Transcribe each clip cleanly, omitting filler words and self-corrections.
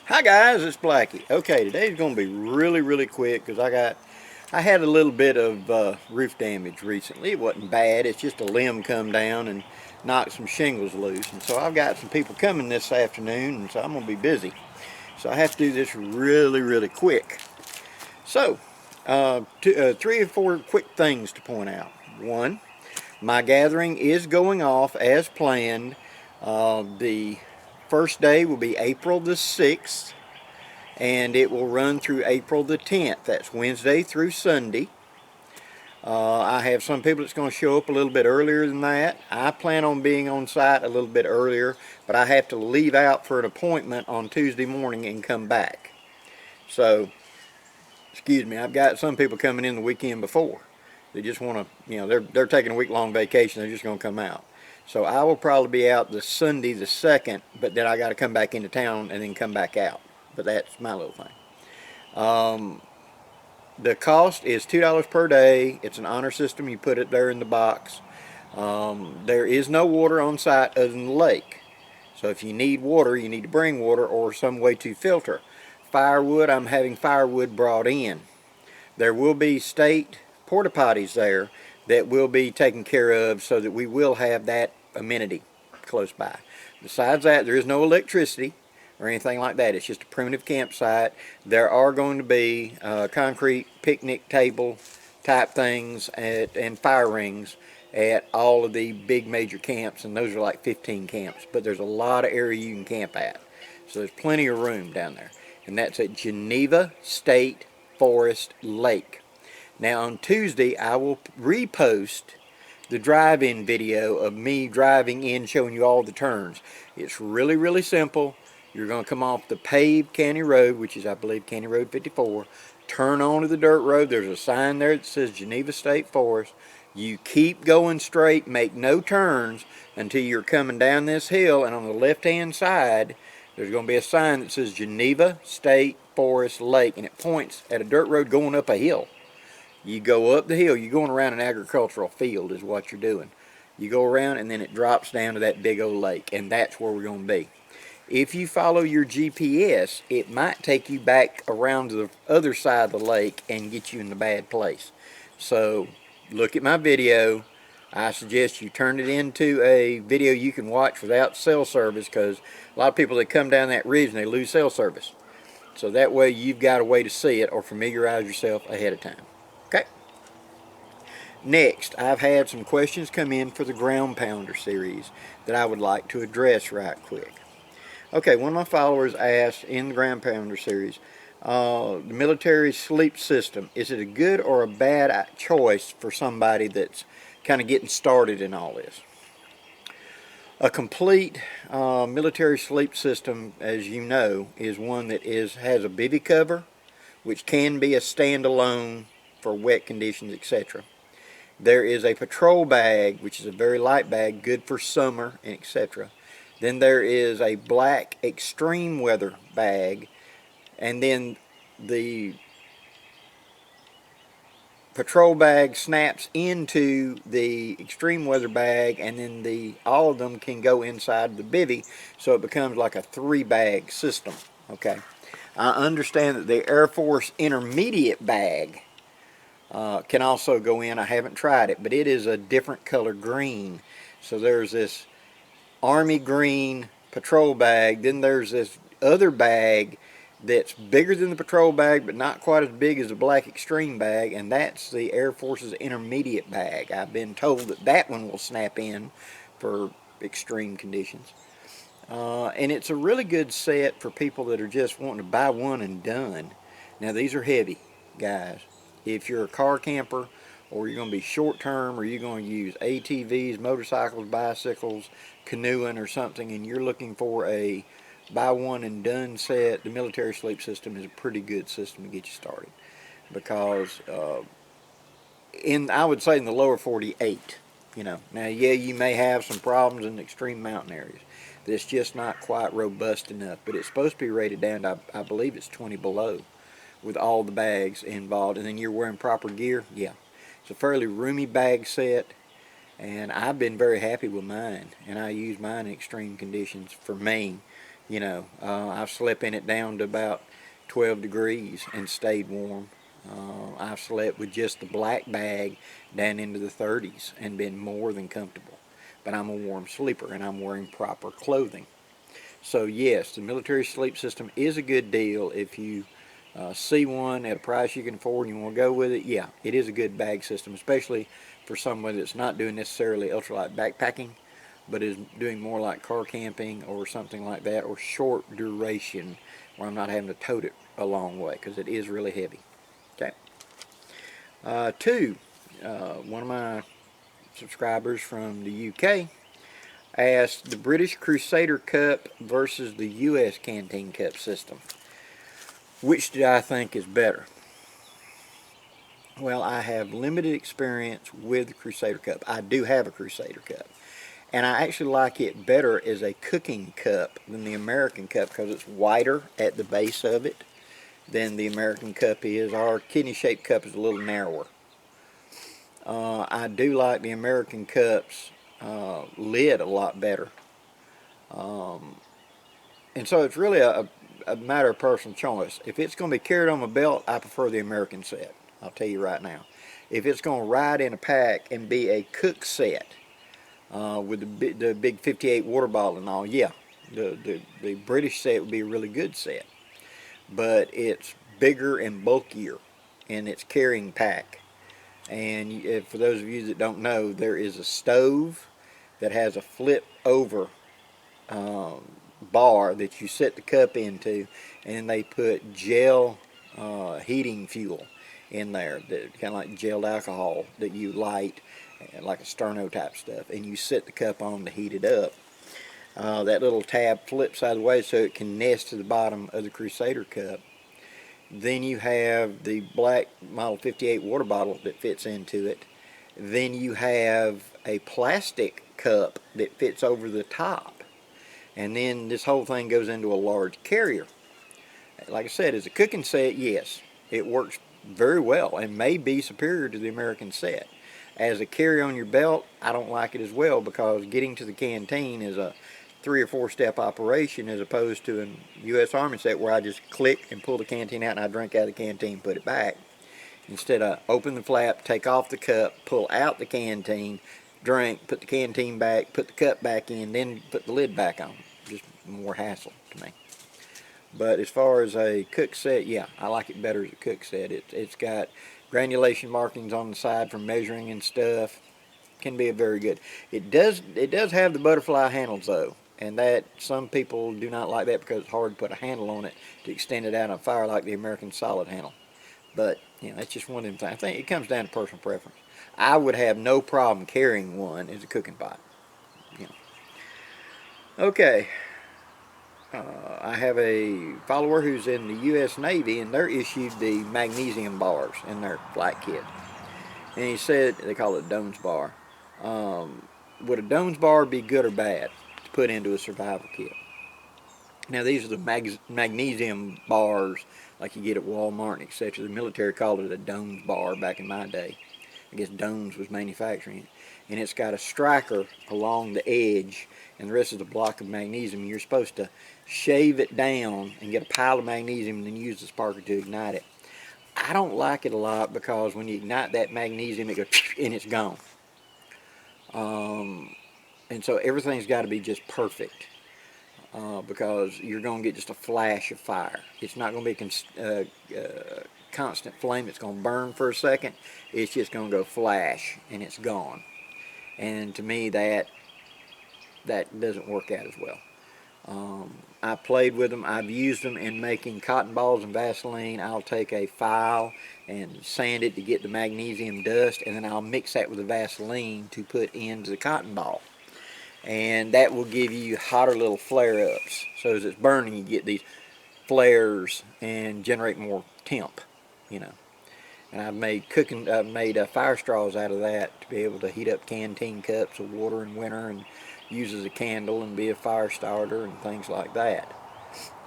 Hi guys, it's Blackie. Okay, today's going to be really quick because I had a little bit of roof damage recently. It wasn't bad. It's just a limb come down and knocked some shingles loose. And so I've got some people coming this afternoon, and so I'm going to be busy. So I have to do this really quick. So, three or four quick things to point out. One, my gathering is going off as planned. The first day will be April the 6th. And it will run through April the 10th. That's Wednesday through Sunday. I have some people that's going to show up a little bit earlier than that. I plan on being on site a little bit earlier, but I have to leave out for an appointment on Tuesday morning and come back. So, excuse me, I've got some people coming in the weekend before. They just want to, they're taking a week-long vacation. They're just going to come out. So I will probably be out the Sunday the 2nd, but then I got to come back into town and then come back out. But that's my little thing. The cost is $2 per day. It's an honor system. You put it there in the box. There is no water on site other than the lake. So if you need water, you need to bring water or some way to filter. Firewood, I'm having firewood brought in. There will be state porta potties there that will be taken care of so that we will have that amenity close by. Besides that, there is no electricity or anything like that. It's just a primitive campsite. There are going to be concrete picnic table type things and fire rings at all of the big major camps, and those are like 15 camps, but there's a lot of area you can camp at. So there's plenty of room down there. And that's at Geneva State Forest Lake. Now on Tuesday, I will repost the drive-in video of me driving in showing you all the turns. It's really simple. You're going to come off the paved county road, which is, I believe, County Road 54. Turn onto the dirt road. There's a sign there that says Geneva State Forest. You keep going straight, make no turns until you're coming down this hill, and on the left-hand side, there's going to be a sign that says Geneva State Forest Lake, and it points at a dirt road going up a hill. You go up the hill. You're going around an agricultural field is what you're doing. You go around, and then it drops down to that big old lake, and that's where we're going to be. If you follow your GPS, it might take you back around to the other side of the lake and get you in the bad place. So look at my video. I suggest you turn it into a video you can watch without cell service, because a lot of people that come down that ridge and they lose cell service. So that way you've got a way to see it or familiarize yourself ahead of time. Okay. Next, I've had some questions come in for the Ground Pounder series that I would like to address right quick. Okay, one of my followers asked in the Ground Pounder series, the military sleep system, is it a good or a bad choice for somebody that's kind of getting started in all this? A complete military sleep system, as you know, is one that has a bivy cover, which can be a standalone for wet conditions, etc. There is a patrol bag, which is a very light bag, good for summer, and etc. Then there is a black extreme weather bag, and then the patrol bag snaps into the extreme weather bag, and then all of them can go inside the bivy, so it becomes like a 3-bag system. Okay, I understand that the Air Force intermediate bag can also go in. I haven't tried it, but it is a different color green. So there's this army green patrol bag, then there's this other bag that's bigger than the patrol bag but not quite as big as the black extreme bag, and that's the Air Force's intermediate bag. I've been told that that one will snap in for extreme conditions, and it's a really good set for people that are just wanting to buy one and done. Now these are heavy, guys. If you're a car camper, or you're going to be short term, or you're going to use ATVs, motorcycles, bicycles, canoeing or something, and you're looking for a buy one and done set, the military sleep system is a pretty good system to get you started. Because I would say in the lower 48, now yeah, you may have some problems in extreme mountain areas that's just not quite robust enough, but it's supposed to be rated down to, I believe it's 20 below with all the bags involved, and then you're wearing proper gear. Yeah, it's a fairly roomy bag set, and I've been very happy with mine, and I use mine in extreme conditions for Maine, You know, I've slept in it down to about 12 degrees and stayed warm. I've slept with just the black bag down into the 30s and been more than comfortable. But I'm a warm sleeper and I'm wearing proper clothing. So yes, the military sleep system is a good deal if you see one at a price you can afford and you want to go with it. Yeah, it is a good bag system, especially for someone that's not doing necessarily ultralight backpacking, but is doing more like car camping or something like that, or short duration where I'm not having to tote it a long way because it is really heavy. Okay. Two, one of my subscribers from the UK asked the British Crusader Cup versus the US Canteen Cup system. Which do I think is better? Well, I have limited experience with the Crusader Cup. I do have a Crusader Cup. And I actually like it better as a cooking cup than the American Cup because it's wider at the base of it than the American Cup is. Our kidney-shaped cup is a little narrower. I do like the American Cup's lid a lot better. And so it's really a matter of personal choice. If it's going to be carried on my belt, I prefer the American set. I'll tell you right now. If it's going to ride in a pack and be a cook set with the big 58 water bottle and all, yeah, the British set would be a really good set. But it's bigger and bulkier in its carrying pack. And for those of you that don't know, there is a stove that has a flip over bar that you set the cup into, and they put gel heating fuel in there, that kind of like gelled alcohol that you light, like a sterno type stuff, and you set the cup on to heat it up. That little tab flips out of the way so it can nest to the bottom of the Crusader cup. Then you have the black Model 58 water bottle that fits into it. Then you have a plastic cup that fits over the top. And then this whole thing goes into a large carrier. Like I said, as a cooking set, yes, it works very well and may be superior to the American set. As a carry on your belt, I don't like it as well because getting to the canteen is a 3 or 4 step operation as opposed to a U.S. Army set where I just click and pull the canteen out and I drink out of the canteen, put it back. Instead of open the flap, take off the cup, pull out the canteen, drink, put the canteen back, put the cup back in, then put the lid back on. Just more hassle to me. But as far as a cook set, yeah, I like it better as a cook set. It's got granulation markings on the side for measuring and stuff. Can be a very good. It does have the butterfly handles though, and that some people do not like that because it's hard to put a handle on it to extend it out on fire like the American solid handle. But you know, it's just one of them things. I think it comes down to personal preference. I would have no problem carrying one as a cooking pot. You know. Okay. I have a follower who's in the U.S. Navy, and they're issued the Magnesium Bars in their flight kit. And he said, they call it a Dones bar. Would a Dones bar be good or bad to put into a survival kit? Now, these are the Magnesium Bars like you get at Walmart, etc. The military called it a Dones bar back in my day. I guess Dones was manufacturing it. And it's got a striker along the edge, and the rest is a block of magnesium. You're supposed to shave it down and get a pile of magnesium and then use the sparker to ignite it. I don't like it a lot because when you ignite that magnesium, it goes and it's gone. And so everything's got to be just perfect because you're going to get just a flash of fire. It's not going to be a constant flame. It's going to burn for a second. It's just going to go flash and it's gone. And to me, that doesn't work out as well. I played with them. I've used them in making cotton balls and Vaseline. I'll take a file and sand it to get the magnesium dust, and then I'll mix that with the Vaseline to put into the cotton ball. And that will give you hotter little flare-ups. So as it's burning, you get these flares and generate more temp, you know. And I've made fire straws out of that to be able to heat up canteen cups of water in winter and use as a candle and be a fire starter and things like that.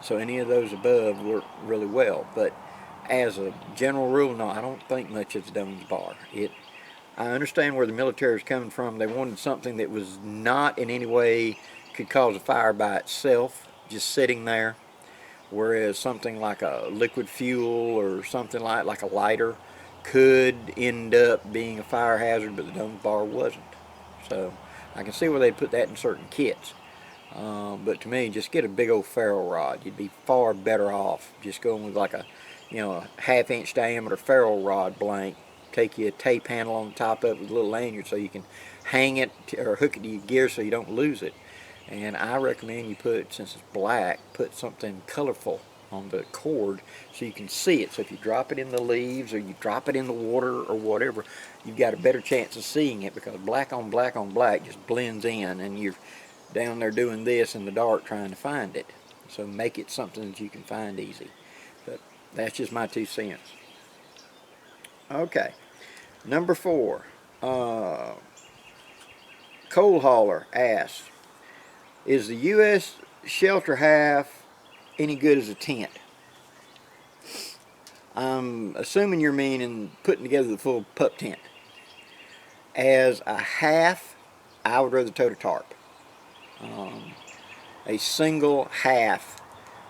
So any of those above work really well. But as a general rule, no, I don't think much of the Dones bar. I understand where the military is coming from. They wanted something that was not in any way could cause a fire by itself, just sitting there. Whereas something like a liquid fuel or something like a lighter could end up being a fire hazard, but the dome bar wasn't. So I can see where they put that in certain kits. But to me, just get a big old ferro rod. You'd be far better off just going with like a, a half-inch diameter ferro rod blank. Take you a tape handle on the top of it with a little lanyard so you can hang it or hook it to your gear so you don't lose it. And I recommend you put, since it's black, put something colorful on the cord so you can see it. So if you drop it in the leaves or you drop it in the water or whatever, you've got a better chance of seeing it, because black on black on black just blends in, and you're down there doing this in the dark trying to find it. So make it something that you can find easy. But that's just my 2 cents. Okay, number 4. Coal Hauler asks, is the U.S. shelter half any good as a tent? I'm assuming you're meaning putting together the full pup tent. As a half, I would rather tote a tarp. A single half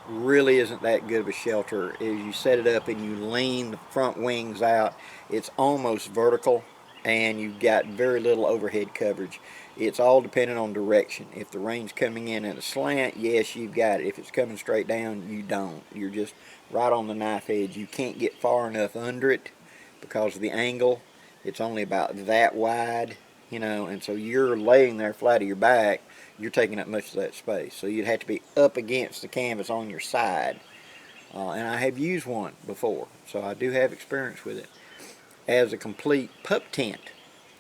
really isn't that good of a shelter. As you set it up and you lean the front wings out, it's almost vertical, and you've got very little overhead coverage. It's all dependent on direction. If the rain's coming in at a slant, yes, you've got it. If it's coming straight down, you don't. You're just right on the knife edge. You can't get far enough under it because of the angle. It's only about that wide, and so you're laying there flat on your back, you're taking up much of that space. So you'd have to be up against the canvas on your side. And I have used one before, so I do have experience with it. As a complete pup tent,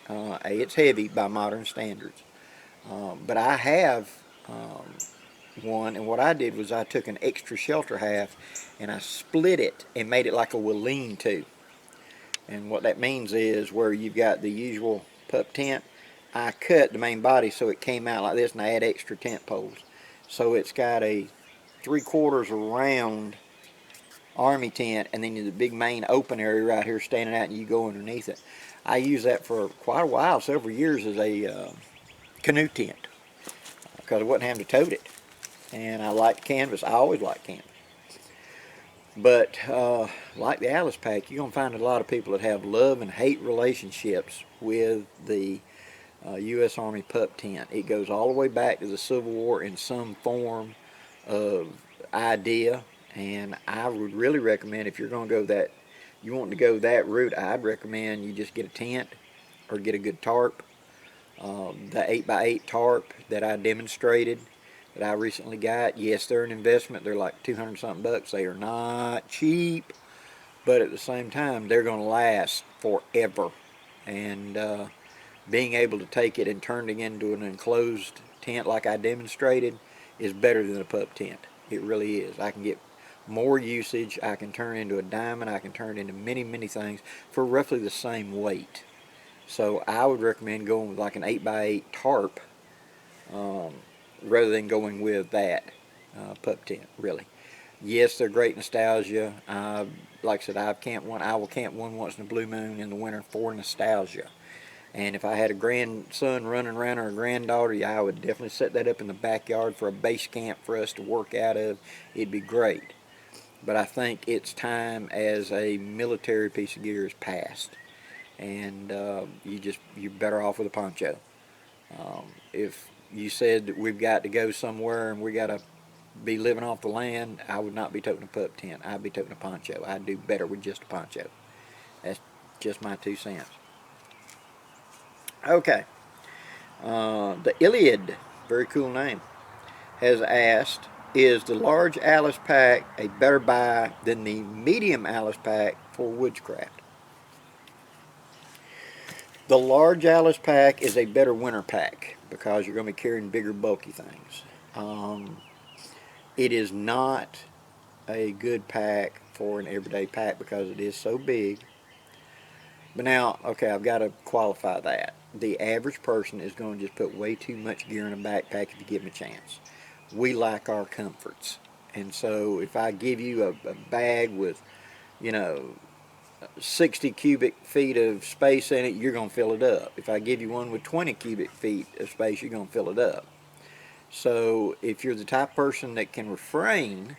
it's heavy by modern standards. But I have one, and what I did was I took an extra shelter half and I split it and made it like a lean-to. And what that means is, where you've got the usual pup tent, I cut the main body so it came out like this, and I add extra tent poles. So it's got a 3/4 round army tent, and then the big main open area right here standing out, and you go underneath it. I used that for quite a while, several years, as a canoe tent, because I wasn't having to tote it. And I liked canvas. I always liked canvas. But like the Alice Pack, you're going to find a lot of people that have love and hate relationships with the U.S. Army pup tent. It goes all the way back to the Civil War in some form of idea, and I would really recommend, if you're going to go that, you want to go that route, I'd recommend you just get a tent or get a good tarp. The 8x8 tarp that I demonstrated, that I recently got, yes, they're an investment. They're like 200 something bucks. They are not cheap, but at the same time, they're going to last forever. And being able to take it and turn it into an enclosed tent like I demonstrated is better than a pup tent. It really is. I can get more usage. I can turn it into a diamond. I can turn it into many, many things for roughly the same weight. So I would recommend going with like an 8x8 tarp rather than going with that pup tent, really. Yes, they're great nostalgia. Like I said, I've camped one. I will camp one once in a blue moon in the winter for nostalgia. And if I had a grandson running around, or a granddaughter, yeah, I would definitely set that up in the backyard for a base camp for us to work out of. It'd be great. But I think its time as a military piece of gear is past. And you're better off with a poncho. If you said that we've got to go somewhere and we got to be living off the land, I would not be toting a pup tent. I'd be toting a poncho. I'd do better with just a poncho. That's just my 2 cents. Okay. The Iliad, very cool name, has asked, is the large Alice Pack a better buy than the medium Alice Pack for woodscraft? The large Alice Pack is a better winter pack because you're going to be carrying bigger, bulky things. It is not a good pack for an everyday pack because it is so big. But now, okay, I've got to qualify that. The average person is going to just put way too much gear in a backpack if you give them a chance. We like our comforts. And so if I give you a bag with, 60 cubic feet of space in it, you're going to fill it up. If I give you one with 20 cubic feet of space, you're going to fill it up. So if you're the type of person that can refrain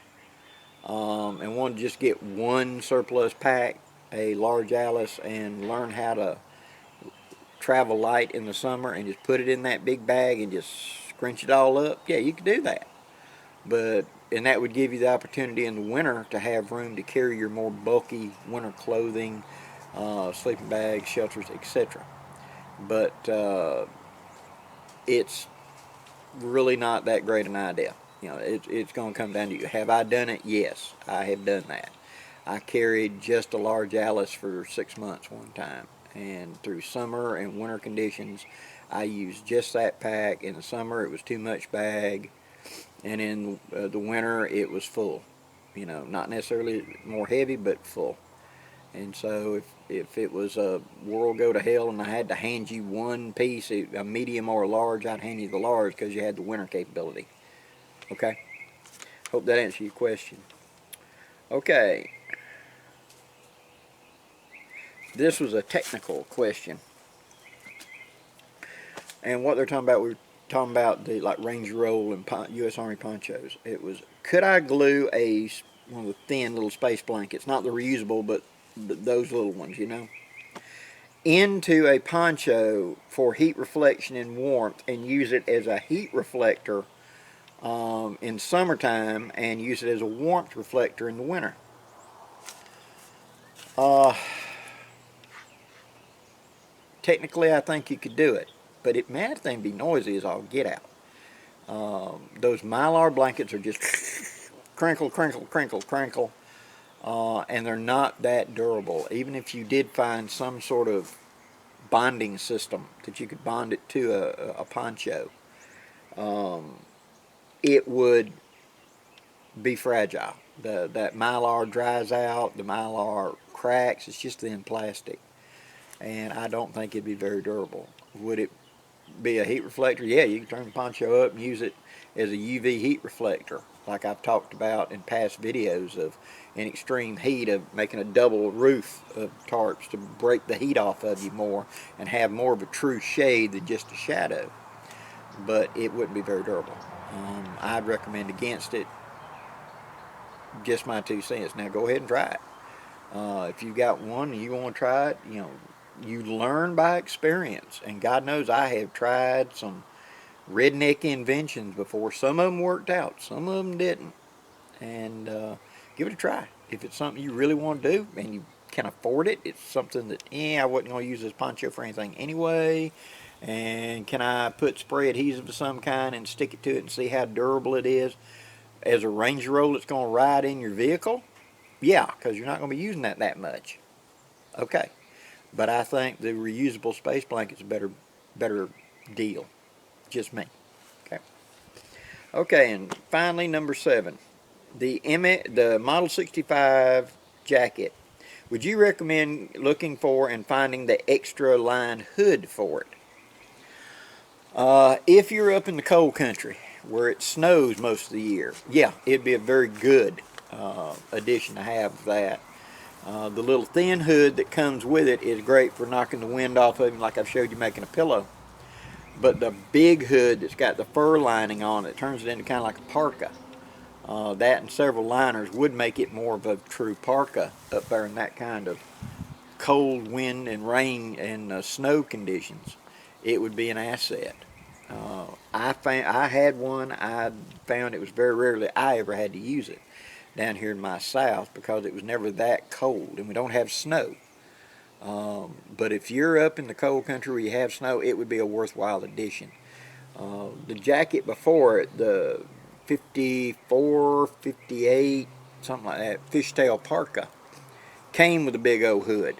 and want to just get one surplus pack, a large Alice, and learn how to travel light in the summer and just put it in that big bag and just scrunch it all up, yeah, you could do that. And that would give you the opportunity in the winter to have room to carry your more bulky winter clothing, sleeping bags, shelters, etc. But it's really not that great an idea. It's going to come down to you. Have I done it? Yes, I have done that. I carried just a large Alice for 6 months one time, and through summer and winter conditions, I used just that pack. In the summer, it was too much bag, and in the winter, it was full. Not necessarily more heavy, but full. And so if it was a world go to hell and I had to hand you one piece, a medium or a large, I'd hand you the large because you had the winter capability. Okay? Hope that answers your question. Okay. This was a technical question. And what they're talking about, we were talking about the Ranger Roll and U.S. Army ponchos. It was, could I glue one of the thin little space blankets, not the reusable, but those little ones, into a poncho for heat reflection and warmth, and use it as a heat reflector in summertime and use it as a warmth reflector in the winter? Technically, I think you could do it, but it may have to be noisy as all get out. Those Mylar blankets are just crinkle, crinkle, crinkle, crinkle, and they're not that durable. Even if you did find some sort of bonding system that you could bond it to a poncho, it would be fragile. That Mylar dries out, the Mylar cracks, it's just thin plastic. And I don't think it'd be very durable. Would it be a heat reflector? Yeah, you can turn the poncho up and use it as a UV heat reflector, like I've talked about in past videos of in extreme heat of making a double roof of tarps to break the heat off of you more and have more of a true shade than just a shadow. But it wouldn't be very durable. I'd recommend against it. Just my 2 cents. Now go ahead and try it. If you got one and you want to try it, you learn by experience. And God knows I have tried some redneck inventions before. Some of them worked out, some of them didn't. And give it a try. If it's something you really want to do and you can afford it, it's something that, I wasn't going to use this poncho for anything anyway. And can I put spray adhesive of some kind and stick it to it and see how durable it is? As a Ranger Roll that's going to ride in your vehicle? Yeah, because you're not going to be using that much. Okay. But I think the reusable space blanket's a better deal. Just me. Okay. Okay, and finally, number 7. The Model 65 jacket. Would you recommend looking for and finding the extra line hood for it? If you're up in the cold country where it snows most of the year, yeah, it'd be a very good addition to have that. The little thin hood that comes with it is great for knocking the wind off of you, like I've showed you making a pillow. But the big hood that's got the fur lining on it turns it into kind of like a parka. That and several liners would make it more of a true parka up there in that kind of cold wind and rain and snow conditions. It would be an asset. I had one. I found it was very rarely I ever had to use it down here in my south because it was never that cold and we don't have snow. But if you're up in the cold country where you have snow, it would be a worthwhile addition. The jacket before it, the 54, 58, something like that, fishtail parka, came with a big old hood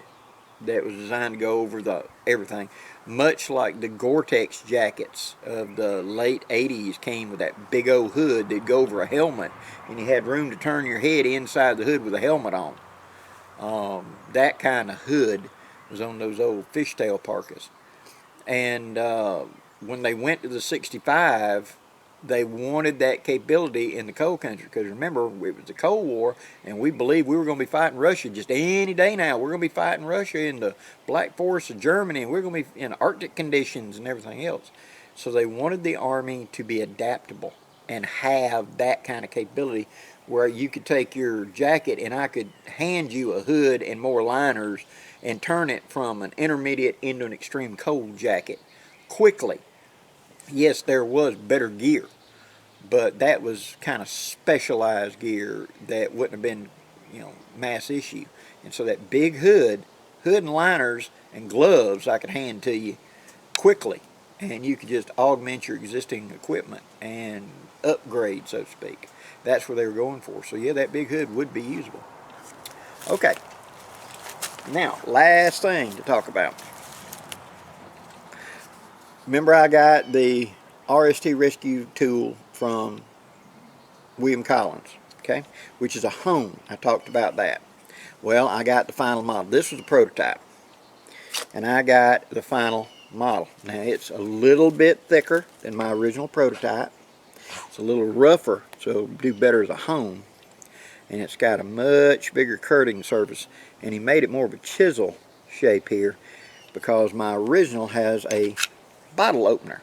that was designed to go over everything. Much like the Gore-Tex jackets of the late 80s came with that big old hood that'd go over a helmet, and you had room to turn your head inside the hood with a helmet on. That kind of hood was on those old fishtail parkas. And when they went to the 65, they wanted that capability in the cold country, because remember, it was the Cold War, and we believed we were going to be fighting Russia just any day now. We're going to be fighting Russia in the Black Forest of Germany, and we're going to be in Arctic conditions and everything else. So they wanted the Army to be adaptable and have that kind of capability where you could take your jacket and I could hand you a hood and more liners and turn it from an intermediate into an extreme cold jacket quickly. Yes, there was better gear, but that was kind of specialized gear that wouldn't have been, mass issue. And so that big hood and liners and gloves I could hand to you quickly, and you could just augment your existing equipment and upgrade, so to speak. That's what they were going for. So yeah, that big hood would be usable. Okay, now last thing to talk about. Remember I got the RST rescue tool from William Collins, okay, which is a hone. I talked about that. Well, I got the final model. This was a prototype, and I got the final model. Now it's a little bit thicker than my original prototype. It's a little rougher, so it'll do better as a hone. And it's got a much bigger curting surface, and he made it more of a chisel shape here because my original has a bottle opener.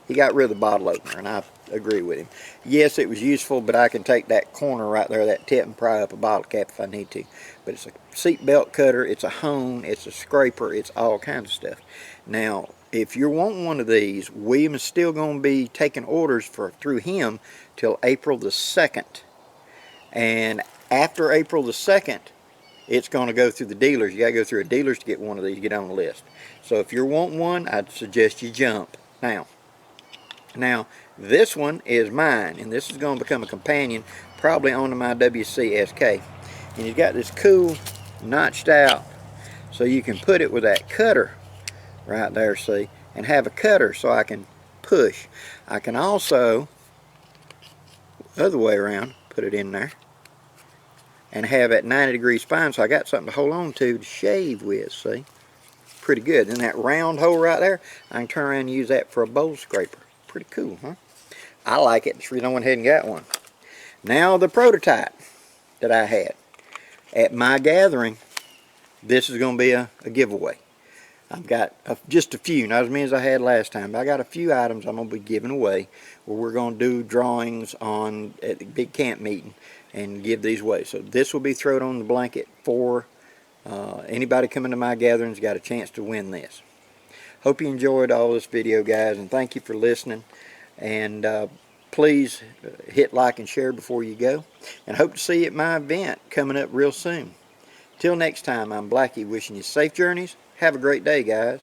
He got rid of the bottle opener, and I agree with him. Yes, it was useful, but I can take that corner right there, that tip, and pry up a bottle cap if I need to. But it's a seat belt cutter, it's a hone, it's a scraper, it's all kinds of stuff. Now, if you're wanting one of these, William is still going to be taking orders through him till April the 2nd. And after April the 2nd, it's going to go through the dealers. You got to go through a dealers to get one of these, get on the list. So if you're wanting one, I'd suggest you jump. Now, this one is mine, and this is going to become a companion probably onto my WCSK. And you've got this cool notched out so you can put it with that cutter right there, see, and have a cutter so I can push. I can also, other way around, put it in there and have that 90-degree spine so I got something to hold on to shave with, see. Pretty good. And that round hole right there, I can turn around and use that for a bowl scraper. Pretty cool, huh? I like it. That's the reason I went ahead and got one. Now the prototype that I had. At my gathering, this is going to be a giveaway. I've got just a few, not as many as I had last time, but I got a few items I'm going to be giving away where we're going to do drawings on at the big camp meeting and give these away. So this will be thrown on the blanket for anybody coming to my gatherings got a chance to win this. Hope you enjoyed all this video, guys, and thank you for listening. And please hit like and share before you go. And hope to see you at my event coming up real soon. Till next time, I'm Blackie wishing you safe journeys. Have a great day, guys.